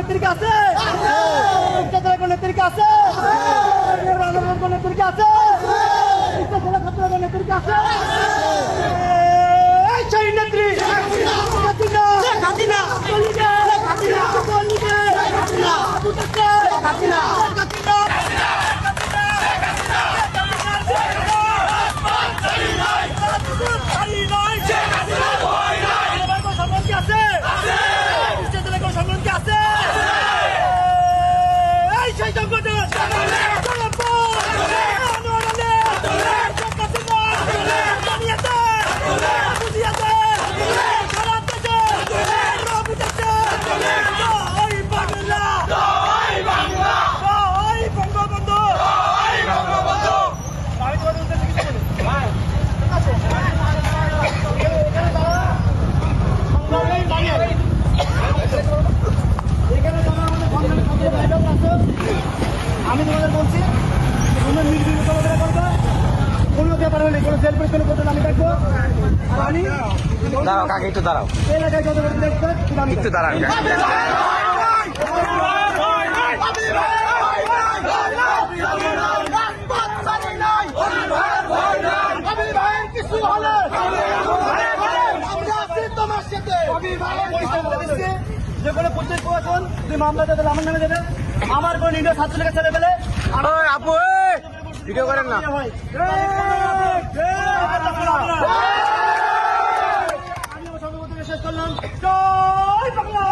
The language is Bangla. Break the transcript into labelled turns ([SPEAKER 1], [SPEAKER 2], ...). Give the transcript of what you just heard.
[SPEAKER 1] নেত্রী কাছে নেত্রী কাছে নেত্রী কাছে নেত্রী কাছে সেই নেত্রী আমি তোমাদের বলছি কোনো নির্বিঘ্ন চলাফেরা করবে, কোনো ব্যাপার হলে কোনো সেলফি কোনো করতে আমি দেখবো। আর আমি
[SPEAKER 2] দাঁড়াও কাকে একটু দাঁড়াও,
[SPEAKER 1] এলাকায় যত দেখবে
[SPEAKER 2] একটু দাঁড়ান।
[SPEAKER 1] যে কোনো পুলিশ প্রশাসন যদি মামলা দেবে আমার নামে দেবে, আমার কোন ইন্ডিয়া ছাত্রলীগের ছেলে পেলে
[SPEAKER 2] আপু ভিডিও করেন না।
[SPEAKER 1] আমি সর্বপ্রথমে শেষ করলাম। জয় বাংলা।